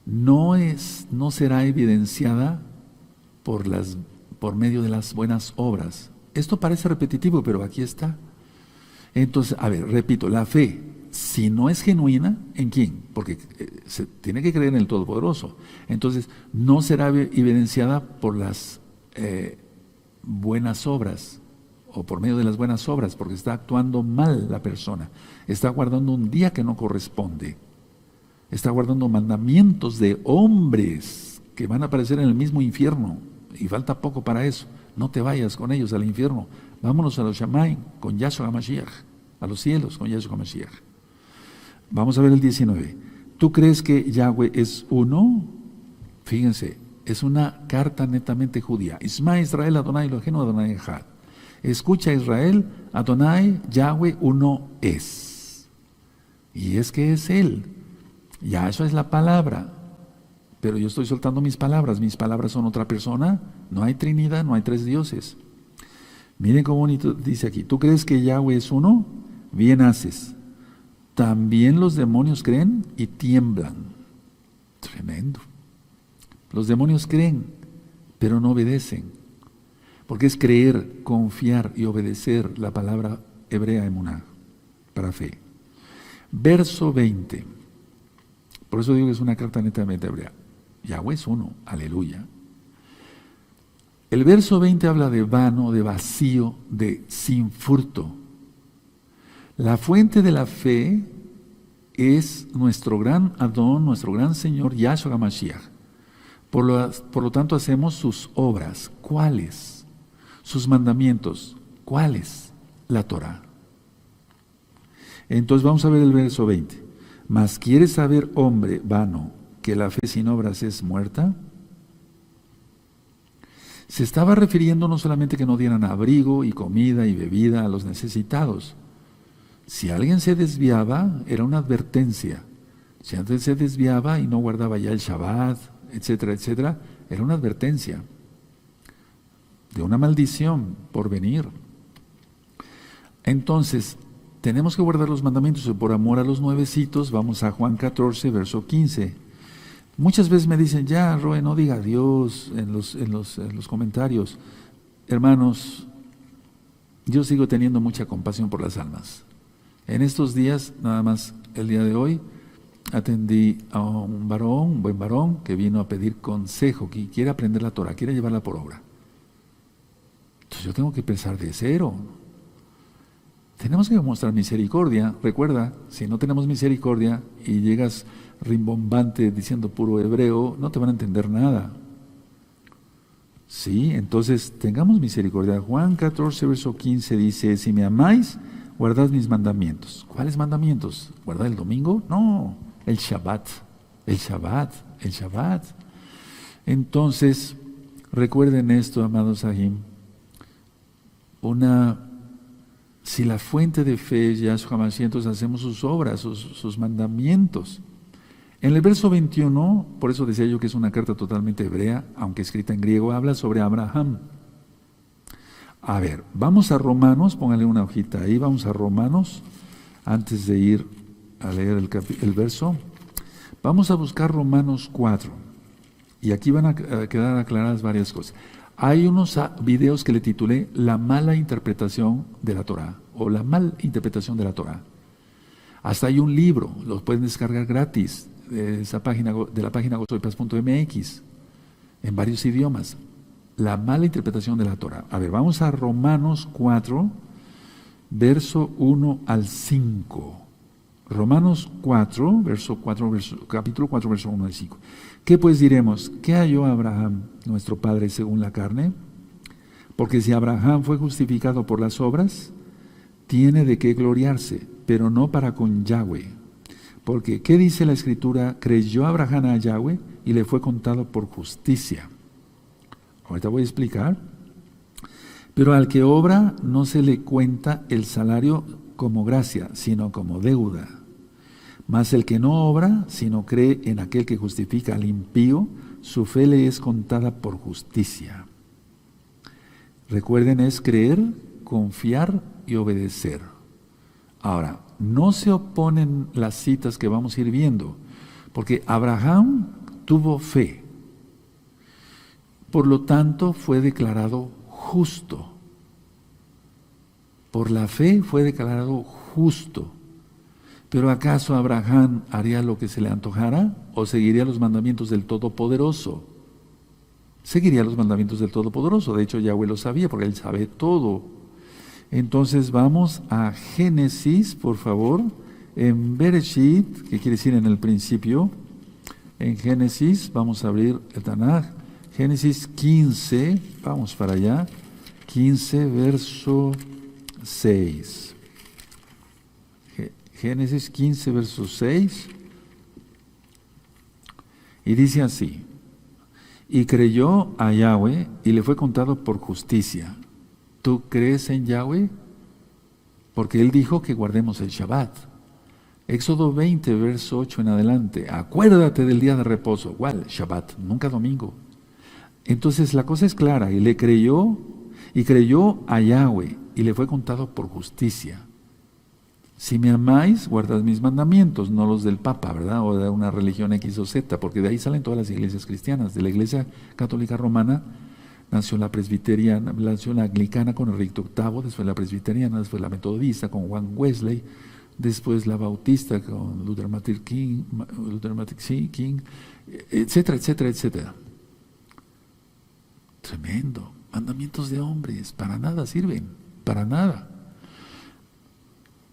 no será evidenciada por medio de las buenas obras. Esto parece repetitivo, pero aquí está. Entonces, a ver, repito, la fe, si no es genuina, ¿en quién? Porque se tiene que creer en el Todopoderoso. Entonces, no será evidenciada por las buenas obras, o por medio de las buenas obras, porque está actuando mal la persona. Está guardando un día que no corresponde. Está guardando mandamientos de hombres que van a aparecer en el mismo infierno. Y falta poco para eso. No te vayas con ellos al infierno. Vámonos a los Shamayim con Yahshua HaMashiach. A los cielos con Yahshua HaMashiach. Vamos a ver el 19. ¿Tú crees que Yahweh es uno? Fíjense, es una carta netamente judía. Isma Israel Adonai Eloheinu Adonai Echad. Escucha Israel, Adonai, Yahweh uno es. Y es que es Él. Yahshua es la palabra. Pero yo estoy soltando mis palabras son otra persona. No hay Trinidad, no hay tres dioses. Miren cómo bonito dice aquí. ¿Tú crees que Yahweh es uno? Bien haces. También los demonios creen y tiemblan. Tremendo. Los demonios creen, pero no obedecen. Porque es creer, confiar y obedecer la palabra hebrea emuná, para fe. Verso 20. Por eso digo que es una carta netamente hebrea. Yahweh es uno, aleluya. El verso 20 habla de vano, de vacío, de sin fruto. La fuente de la fe es nuestro gran Adón, nuestro gran Señor, Yahshua HaMashiach. Por lo tanto, hacemos sus obras. ¿Cuáles? Sus mandamientos. ¿Cuáles? La Torah. Entonces vamos a ver el verso 20. ¿Mas quieres saber, hombre vano, que la fe sin obras es muerta? Se estaba refiriendo no solamente que no dieran abrigo y comida y bebida a los necesitados. Si alguien se desviaba, era una advertencia. Si alguien se desviaba y no guardaba ya el Shabbat, etcétera, etcétera, era una advertencia de una maldición por venir. Entonces, tenemos que guardar los mandamientos y por amor a los nuevecitos, vamos a Juan 14, verso 15. Muchas veces me dicen, ya, Roe, no diga Dios en los comentarios. Hermanos, yo sigo teniendo mucha compasión por las almas. En estos días, nada más el día de hoy, atendí a un buen varón, que vino a pedir consejo, que quiere aprender la Torah, quiere llevarla por obra. Entonces yo tengo que pensar de cero. Tenemos que mostrar misericordia. Recuerda, si no tenemos misericordia y llegas rimbombante diciendo puro hebreo, no te van a entender nada. Sí, entonces tengamos misericordia. Juan 14, verso 15 dice, si me amáis, guardad mis mandamientos. ¿Cuáles mandamientos? ¿Guardar el domingo? No, el Shabbat. El Shabbat, el Shabbat. Entonces, recuerden esto, amados Sahim. Si la fuente de fe es Yahshua HaMashiach, entonces hacemos sus obras, sus mandamientos. En el verso 21, por eso decía yo que es una carta totalmente hebrea, aunque escrita en griego, habla sobre Abraham. A ver, vamos a Romanos, póngale una hojita ahí, vamos a Romanos, antes de ir a leer el verso. Vamos a buscar Romanos 4, y aquí van a quedar aclaradas varias cosas. Hay unos videos que le titulé La mala interpretación de la Torah, o la mal interpretación de la Torah. Hasta hay un libro, los pueden descargar gratis de la página gozoypaz.mx, en varios idiomas. La mala interpretación de la Torah. A ver, vamos a Romanos 4, verso 1 al 5. Romanos 4, capítulo 4, verso 1 al 5. ¿Qué pues diremos? ¿Qué halló Abraham, nuestro padre, según la carne? Porque si Abraham fue justificado por las obras, tiene de qué gloriarse, pero no para con Yahweh. Porque, ¿qué dice la Escritura? Creyó Abraham a Yahweh y le fue contado por justicia. Ahorita voy a explicar. Pero al que obra no se le cuenta el salario como gracia, sino como deuda. Mas el que no obra, sino cree en aquel que justifica al impío, su fe le es contada por justicia. Recuerden, es creer, confiar y obedecer. Ahora, no se oponen las citas que vamos a ir viendo, porque Abraham tuvo fe. Por lo tanto, fue declarado justo. Por la fe fue declarado justo. ¿Pero acaso Abraham haría lo que se le antojara o seguiría los mandamientos del Todopoderoso? Seguiría los mandamientos del Todopoderoso. De hecho, Yahweh lo sabía porque Él sabe todo. Entonces vamos a Génesis, por favor, en Bereshit, que quiere decir en el principio. En Génesis, vamos a abrir el Tanaj. Génesis 15, vamos para allá. 15, verso 6. Génesis 15, verso 6. Y dice así: y creyó a Yahweh y le fue contado por justicia. ¿Tú crees en Yahweh? Porque Él dijo que guardemos el Shabbat. Éxodo 20, verso 8 en adelante. Acuérdate del día de reposo. ¿Cuál? Shabbat, nunca domingo. Entonces la cosa es clara. Y le creyó, y creyó a Yahweh, y le fue contado por justicia. Si me amáis, guardad mis mandamientos, no los del Papa, ¿verdad? O de una religión X o Z, porque de ahí salen todas las iglesias cristianas. De la Iglesia Católica Romana nació la presbiteriana, nació la anglicana con Enrique VIII, después la presbiteriana, después la metodista con Juan Wesley, después la bautista con Luther Martin King, etcétera, etcétera, etcétera. Tremendo. Mandamientos de hombres, para nada sirven, para nada.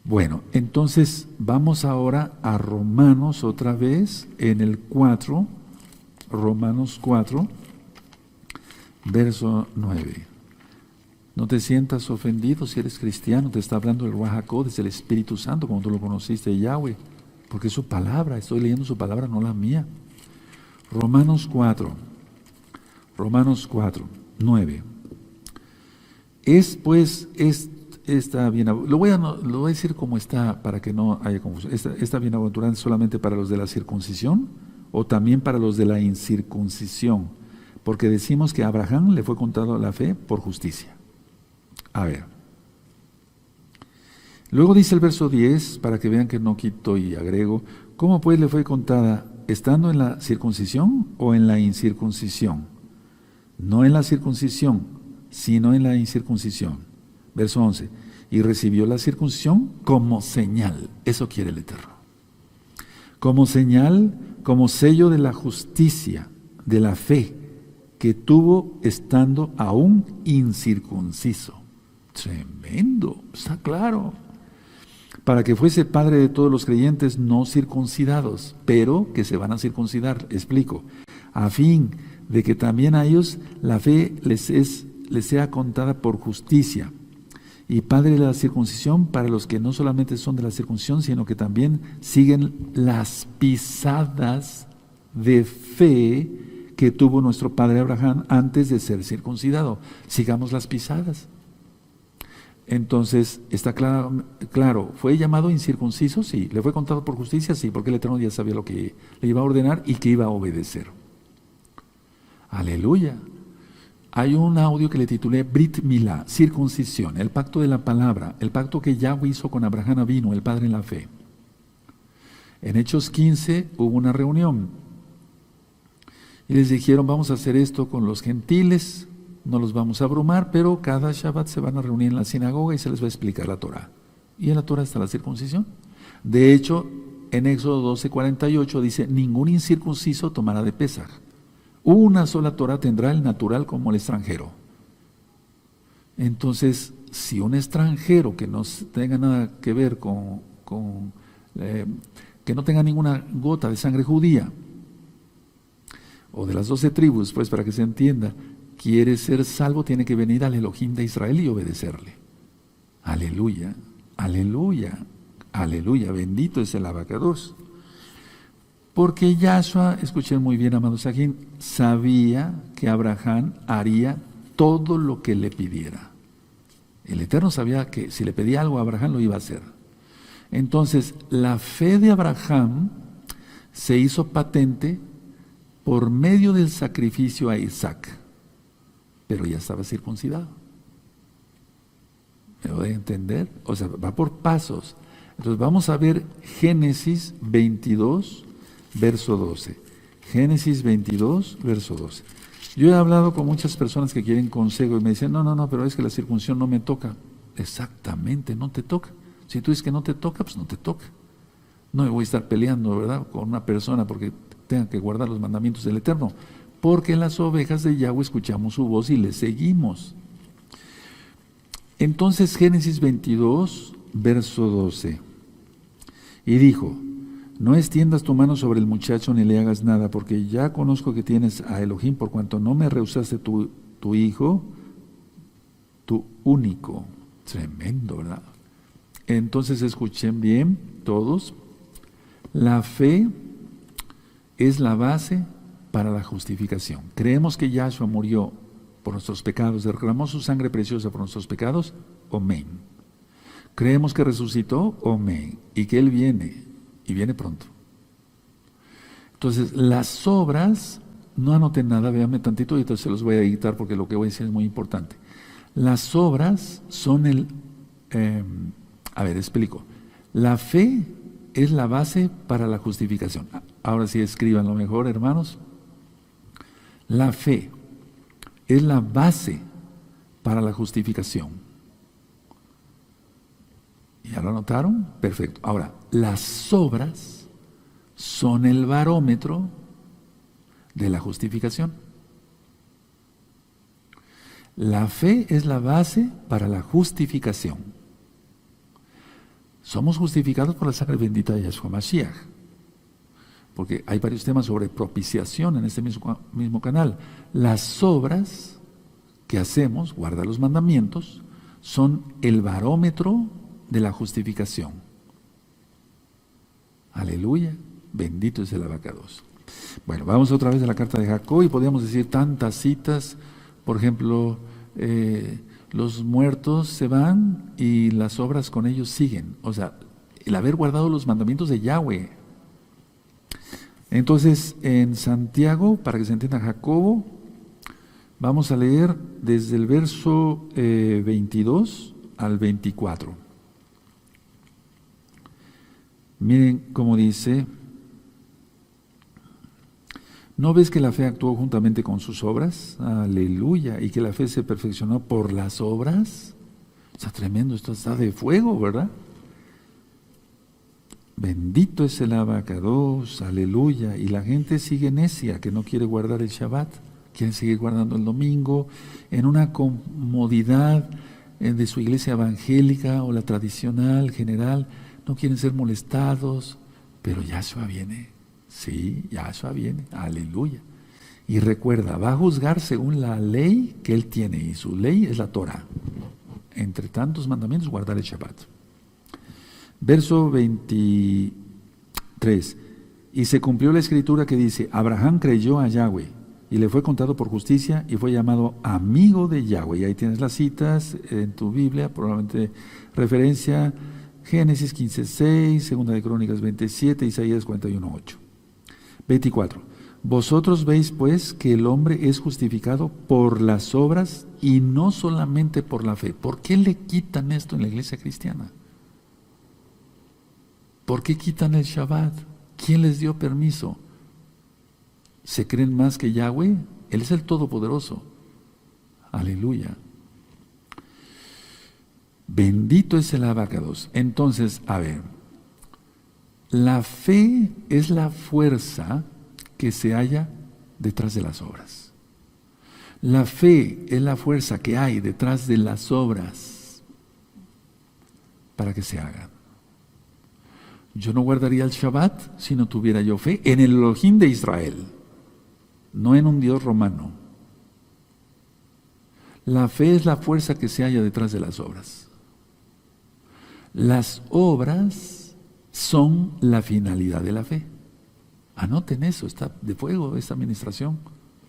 Bueno, entonces vamos ahora a Romanos otra vez, en el 4, Romanos 4, verso 9. No te sientas ofendido si eres cristiano, te está hablando el Ruach HaKodesh, el Espíritu Santo, como tú lo conociste, Yahweh, porque es su palabra, estoy leyendo su palabra, no la mía. Romanos 4, 9. Es pues esta bienaventuranza, lo voy a decir como está para que no haya confusión. Esta bienaventuranza solamente para los de la circuncisión o también para los de la incircuncisión, porque decimos que a Abraham le fue contado la fe por justicia. A ver. Luego dice el verso 10, para que vean que no quito y agrego, ¿cómo pues le fue contada? ¿Estando en la circuncisión o en la incircuncisión? No en la circuncisión, sino en la incircuncisión. Verso 11, y recibió la circuncisión como señal, eso quiere el Eterno. Como señal, como sello de la justicia, de la fe, que tuvo estando aún incircunciso. Tremendo, está claro. Para que fuese padre de todos los creyentes no circuncidados, pero que se van a circuncidar, explico, a fin de que también a ellos la fe les sea contada por justicia. Y padre de la circuncisión para los que no solamente son de la circuncisión, sino que también siguen las pisadas de fe que tuvo nuestro padre Abraham antes de ser circuncidado. Sigamos las pisadas. Entonces, está claro, ¿fue llamado incircunciso? Sí. ¿Le fue contado por justicia? Sí, porque el Eterno ya sabía lo que le iba a ordenar y que iba a obedecer. Aleluya. Hay un audio que le titulé Brit Milá, circuncisión, el pacto de la palabra, el pacto que Yahweh hizo con Abraham Avinu, el padre en la fe. En Hechos 15 hubo una reunión y les dijeron, vamos a hacer esto con los gentiles, no los vamos a abrumar, pero cada Shabbat se van a reunir en la sinagoga y se les va a explicar la Torah. Y en la Torah está la circuncisión. De hecho, en Éxodo 12:48 dice, ningún incircunciso tomará de Pesaj. Una sola Torah tendrá, el natural como el extranjero. Entonces, si un extranjero que no tenga nada que ver que no tenga ninguna gota de sangre judía, o de las 12 tribus, pues para que se entienda, quiere ser salvo, tiene que venir al Elohim de Israel y obedecerle. Aleluya, aleluya, aleluya, bendito es el abacados. Porque Yahshua, escuchen muy bien, amados Sajín, sabía que Abraham haría todo lo que le pidiera. El Eterno sabía que si le pedía algo a Abraham lo iba a hacer. Entonces, la fe de Abraham se hizo patente por medio del sacrificio a Isaac, pero ya estaba circuncidado. ¿Me voy a entender? O sea, va por pasos. Entonces vamos a ver Génesis 22, verso 12. Génesis 22, verso 12. Yo he hablado con muchas personas que quieren consejo y me dicen, no, pero es que la circuncisión no me toca. Exactamente, no te toca. Si tú dices que no te toca, pues no te toca. No me voy a estar peleando, ¿verdad?, con una persona porque tenga que guardar los mandamientos del Eterno. Porque las ovejas de Yahweh escuchamos su voz y le seguimos. Entonces Génesis 22, verso 12. Y dijo, no extiendas tu mano sobre el muchacho ni le hagas nada, porque ya conozco que tienes a Elohim, por cuanto no me rehusaste tu hijo, tu único. Tremendo, ¿verdad? Entonces escuchen bien todos. La fe es la base para la justificación. Creemos que Yahshua murió por nuestros pecados, derramó su sangre preciosa por nuestros pecados, amén. Creemos que resucitó, amén, y que Él viene, y viene pronto. Entonces, las obras, no anoten nada, véanme tantito y entonces se los voy a editar porque lo que voy a decir es muy importante. Las obras son explico. La fe es la base para la justificación. Ahora sí, escríbanlo mejor, hermanos. La fe es la base para la justificación. ¿Ya lo anotaron? Perfecto. Ahora, las obras son el barómetro de la justificación. La fe es la base para la justificación. Somos justificados por la sangre bendita de Yahshua Mashiach. Porque hay varios temas sobre propiciación en este mismo canal. Las obras que hacemos, guardar los mandamientos, son el barómetro de la justificación. Aleluya, bendito es el abacados. Bueno, vamos otra vez a la carta de Jacob y podríamos decir tantas citas. Por ejemplo, los muertos se van y las obras con ellos siguen. O sea, el haber guardado los mandamientos de Yahweh. Entonces, en Santiago, para que se entienda Jacobo, vamos a leer desde el verso 22 al 24. Miren cómo dice, ¿no ves que la fe actuó juntamente con sus obras? Aleluya, y que la fe se perfeccionó por las obras. Está tremendo, esto está de fuego, ¿verdad? Bendito es el abacados, aleluya. Y la gente sigue necia, que no quiere guardar el Shabbat, quiere seguir guardando el domingo, en una comodidad de su iglesia evangélica o la tradicional, general, no quieren ser molestados, pero Yahshua viene, sí, Yahshua viene, aleluya. Y recuerda, va a juzgar según la ley que Él tiene, y su ley es la Torah. Entre tantos mandamientos, guardar el Shabbat. Verso 23. Y se cumplió la escritura que dice, Abraham creyó a Yahweh y le fue contado por justicia y fue llamado amigo de Yahweh. Y ahí tienes las citas en tu Biblia, probablemente referencia Génesis 15:6, 2 de Crónicas 27, Isaías 41:8. 24. Vosotros veis pues que el hombre es justificado por las obras y no solamente por la fe. ¿Por qué le quitan esto en la iglesia cristiana? ¿Por qué quitan el Shabbat? ¿Quién les dio permiso? ¿Se creen más que Yahweh? Él es el Todopoderoso. Aleluya. Bendito es el abacados. Entonces, a ver, la fe es la fuerza que se halla detrás de las obras. La fe es la fuerza que hay detrás de las obras para que se hagan. Yo no guardaría el Shabbat si no tuviera yo fe en el Elohim de Israel, no en un Dios romano. La fe es la fuerza que se halla detrás de las obras. Las obras son la finalidad de la fe. Anoten eso, está de fuego esta administración,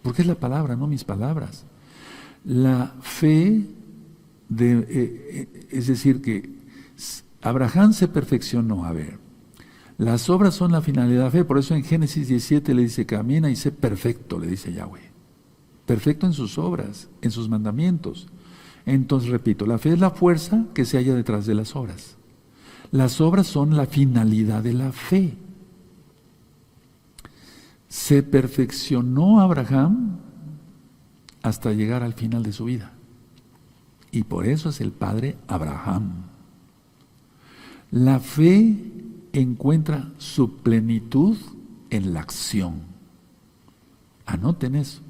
porque es la palabra, no mis palabras. La fe, es decir, que Abraham se perfeccionó. A ver, las obras son la finalidad de la fe, por eso en Génesis 17 le dice, camina y sé perfecto, le dice Yahweh. Perfecto en sus obras, en sus mandamientos. Entonces, repito, la fe es la fuerza que se halla detrás de las obras. Las obras son la finalidad de la fe. Se perfeccionó Abraham hasta llegar al final de su vida. Y por eso es el padre Abraham. La fe encuentra su plenitud en la acción. Anoten eso.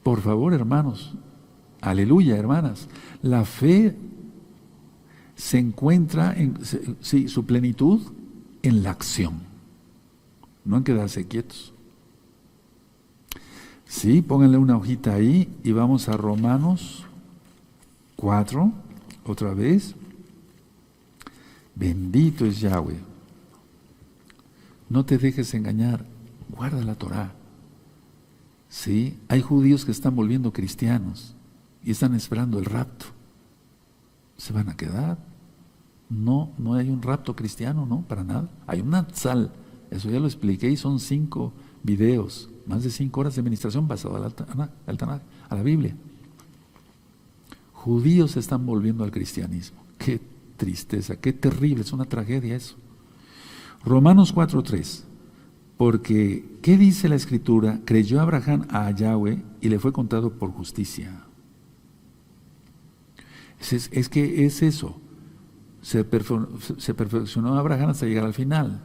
Por favor, hermanos. Aleluya, hermanas. La fe se encuentra su plenitud en la acción, no en quedarse quietos. Sí, pónganle una hojita ahí y vamos a Romanos 4, otra vez. Bendito es Yahweh. No te dejes engañar, guarda la Torá. Sí, hay judíos que están volviendo cristianos y están esperando el rapto. ¿Se van a quedar? No, no hay un rapto cristiano, no, para nada. Hay un Natsal, eso ya lo expliqué y son 5 videos, más de 5 horas de administración basado al Tanaj, a la Biblia. Judíos se están volviendo al cristianismo. Qué tristeza, qué terrible, es una tragedia eso. Romanos 4:3. Porque, ¿qué dice la Escritura? Creyó Abraham a Yahweh y le fue contado por justicia. Es que es eso. Se perfeccionó Abraham hasta llegar al final.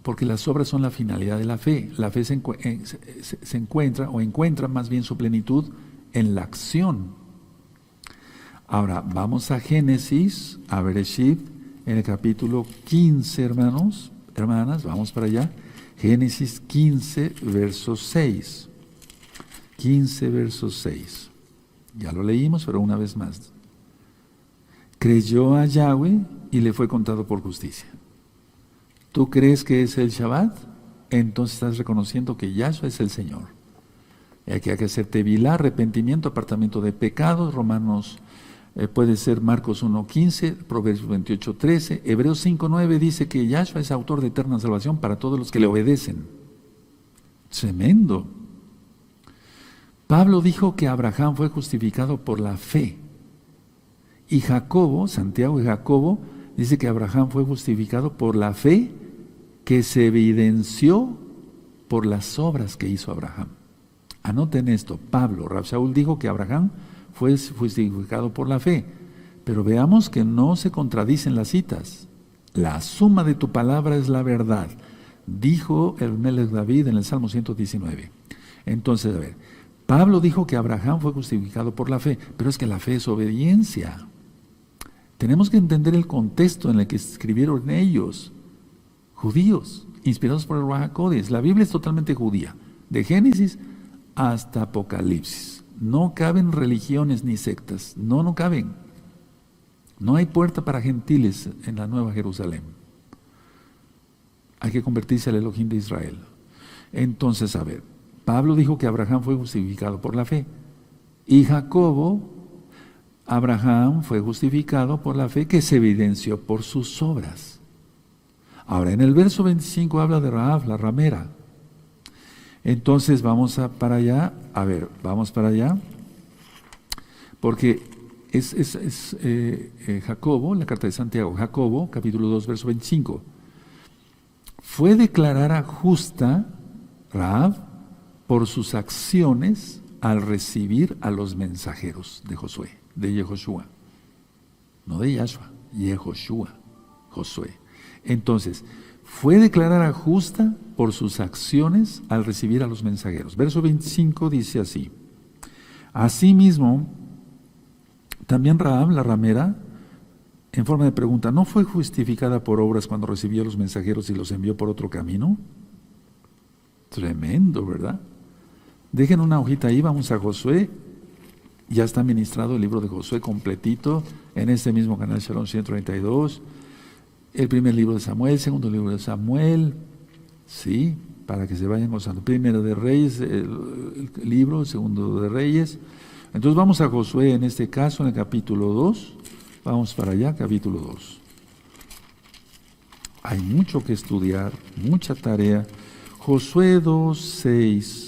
Porque las obras son la finalidad de la fe. La fe se encuentra, o encuentra más bien su plenitud en la acción. Ahora, vamos a Génesis, a Bereshit, en el capítulo 15, hermanos, hermanas, vamos para allá. Génesis 15, verso 6. 15, verso 6. Ya lo leímos, pero una vez más. Creyó a Yahweh y le fue contado por justicia. ¿Tú crees que es el Shabbat? Entonces estás reconociendo que Yahshua es el Señor. Y aquí hay que hacer tevilá, arrepentimiento, apartamiento de pecados. Romanos, puede ser Marcos 1:15, Proverbios 28:13. Hebreos 5:9 dice que Yahshua es autor de eterna salvación para todos los que le obedecen. Tremendo. Pablo dijo que Abraham fue justificado por la fe. Y Jacobo, Santiago y Jacobo, dice que Abraham fue justificado por la fe que se evidenció por las obras que hizo Abraham. Anoten esto, Pablo, Rab Shaul dijo que Abraham fue justificado por la fe, pero veamos que no se contradicen las citas. La suma de tu palabra es la verdad, dijo el Melech David en el Salmo 119. Entonces, a ver, Pablo dijo que Abraham fue justificado por la fe, pero es que la fe es obediencia. Tenemos que entender el contexto en el que escribieron ellos, judíos, inspirados por el Ruach HaKodesh. La Biblia es totalmente judía, de Génesis hasta Apocalipsis. No caben religiones ni sectas, no caben. No hay puerta para gentiles en la Nueva Jerusalén. Hay que convertirse al Elohim de Israel. Entonces, a ver, Pablo dijo que Abraham fue justificado por la fe. Y Jacobo, Abraham fue justificado por la fe que se evidenció por sus obras. Ahora, en el verso 25 habla de Rahab, la ramera. Entonces, vamos para allá. A ver, vamos para allá. Porque es Jacobo, la carta de Santiago, Jacobo, capítulo 2, verso 25. Fue declarada justa Rahab por sus acciones al recibir a los mensajeros de Josué, de Yehoshua. No de Yahshua, Yehoshua, Josué. Entonces, fue declarada justa por sus acciones al recibir a los mensajeros. Verso 25 dice así: asimismo, también Rahab, la ramera, en forma de pregunta, ¿no fue justificada por obras cuando recibió a los mensajeros y los envió por otro camino? Tremendo, ¿verdad? Dejen una hojita ahí, vamos a Josué. Ya está ministrado el libro de Josué completito en este mismo canal Shalom 132. El primer libro de Samuel, segundo libro de Samuel, sí, para que se vayan gozando. Primero de Reyes, el libro, segundo de Reyes. Entonces vamos a Josué en este caso, en el capítulo 2. Vamos para allá, capítulo 2. Hay mucho que estudiar, mucha tarea. Josué 2:6.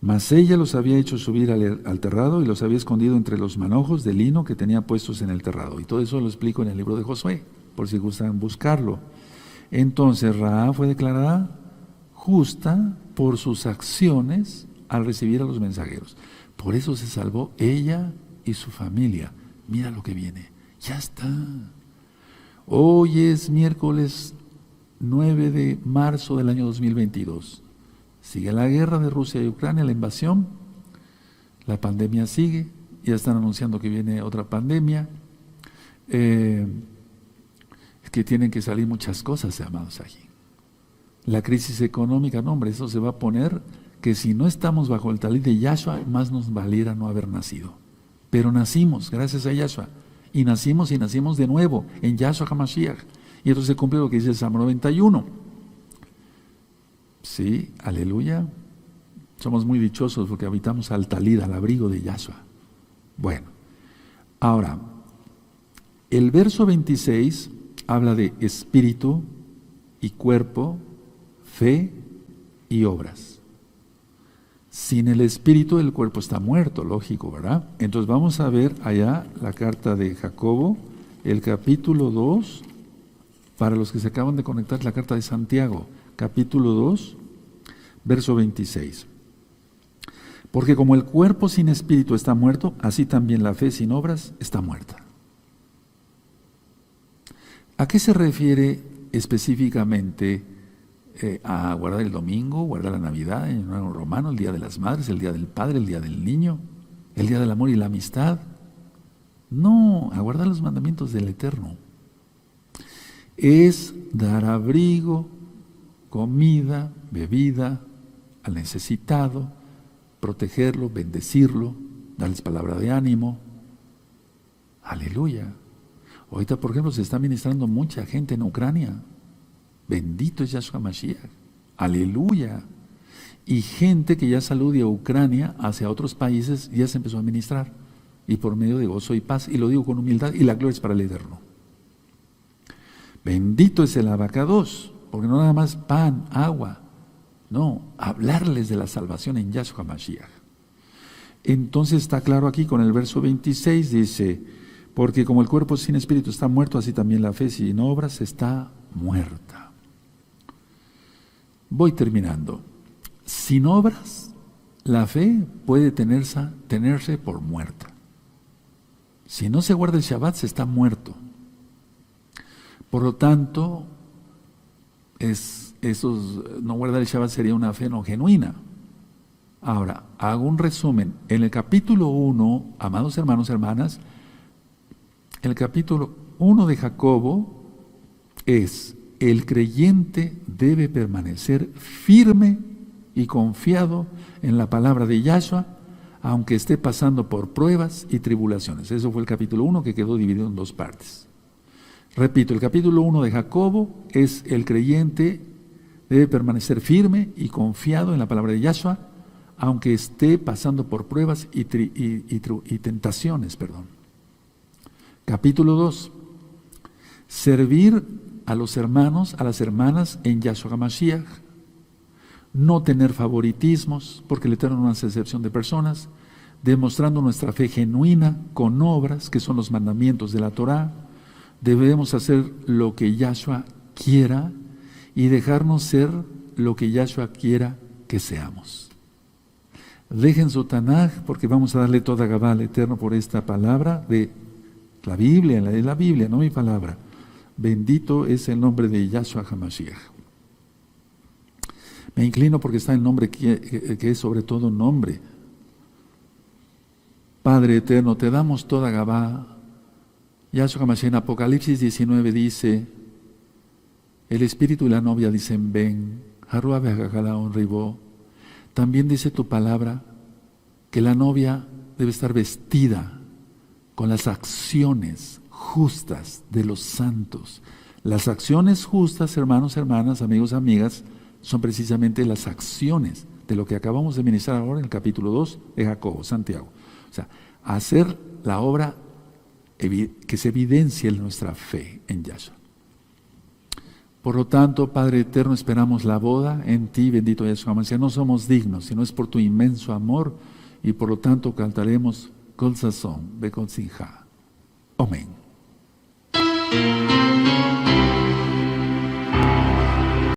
Mas ella los había hecho subir al terrado y los había escondido entre los manojos de lino que tenía puestos en el terrado. Y todo eso lo explico en el libro de Josué, por si gustan buscarlo. Entonces Rahab fue declarada justa por sus acciones al recibir a los mensajeros. Por eso se salvó ella y su familia. Mira lo que viene. Ya está. Hoy es miércoles 9 de marzo del año 2022. Sigue la guerra de Rusia y Ucrania, la invasión, la pandemia sigue, ya están anunciando que viene otra pandemia, es que tienen que salir muchas cosas, amados, aquí. La crisis económica, no hombre, eso se va a poner que si no estamos bajo el talid de Yahshua, más nos valiera no haber nacido. Pero nacimos, gracias a Yahshua, y nacimos de nuevo, en Yahshua HaMashiach, y entonces se cumple lo que dice el Salmo 91. Sí, aleluya. Somos muy dichosos porque habitamos al talid, al abrigo de Yahshua. Bueno, ahora, el verso 26 habla de espíritu y cuerpo, fe y obras. Sin el espíritu el cuerpo está muerto, lógico, ¿verdad? Entonces vamos a ver allá la carta de Jacobo, el capítulo 2, para los que se acaban de conectar, la carta de Santiago, capítulo 2, verso 26. Porque como el cuerpo sin espíritu está muerto, así también la fe sin obras está muerta. ¿A qué se refiere específicamente a guardar el domingo, guardar la Navidad, en el año romano, el Día de las Madres, el Día del Padre, el Día del Niño, el Día del Amor y la Amistad? No, a guardar los mandamientos del Eterno. Es dar abrigo, comida, bebida al necesitado, protegerlo, bendecirlo, darles palabra de ánimo. Aleluya. Ahorita, por ejemplo, se está ministrando mucha gente en Ucrania. Bendito es Yahshua Mashiach. Aleluya. Y gente que ya salió de Ucrania hacia otros países ya se empezó a ministrar. Y por medio de gozo y paz. Y lo digo con humildad, y la gloria es para el Eterno. Bendito es el abacados, porque no nada más pan, agua. No, hablarles de la salvación en Yahshua Mashiach. Entonces está claro aquí con el verso 26, dice, porque como el cuerpo sin espíritu está muerto, así también la fe sin obras está muerta. Voy terminando. Sin obras, la fe puede tenerse por muerta. Si no se guarda el Shabbat, se está muerto. Por lo tanto, no guardar el Shabbat sería una fe no genuina. Ahora, hago un resumen. En el capítulo 1, amados hermanos, hermanas, el capítulo 1 de Jacobo es: el creyente debe permanecer firme y confiado en la palabra de Yahshua, aunque esté pasando por pruebas y tribulaciones. Eso fue el capítulo 1, que quedó dividido en dos partes. Repito, el capítulo 1 de Jacobo es: el creyente debe permanecer firme y confiado en la palabra de Yahshua, aunque esté pasando por pruebas y tentaciones. Capítulo 2, servir a los hermanos, a las hermanas en Yahshua HaMashiach, no tener favoritismos, porque el Eterno no hace excepción de personas, demostrando nuestra fe genuina con obras, que son los mandamientos de la Torá. Debemos hacer lo que Yahshua quiera y dejarnos ser lo que Yahshua quiera que seamos. Dejen su Tanaj, porque vamos a darle toda Gabá al Eterno por esta palabra de la Biblia, no mi palabra. Bendito es el nombre de Yahshua HaMashiach. Me inclino porque está el nombre que es sobre todo un nombre. Padre eterno, te damos toda Gabá. Yahshua HaMashiach en Apocalipsis 19 dice, el espíritu y la novia dicen ven, Harua Be'Hagala Onribó. También dice tu palabra que la novia debe estar vestida con las acciones justas de los santos. Las acciones justas, hermanos, hermanas, amigos, amigas, son precisamente las acciones de lo que acabamos de ministrar ahora en el capítulo 2 de Jacobo, Santiago. O sea, hacer la obra que se evidencie en nuestra fe en Yahshua. Por lo tanto, Padre eterno, esperamos la boda en ti, bendito Yahshua HaMashiach. No somos dignos, sino es por tu inmenso amor, y por lo tanto cantaremos Kol Sazón, Bekol Sinja. Amén.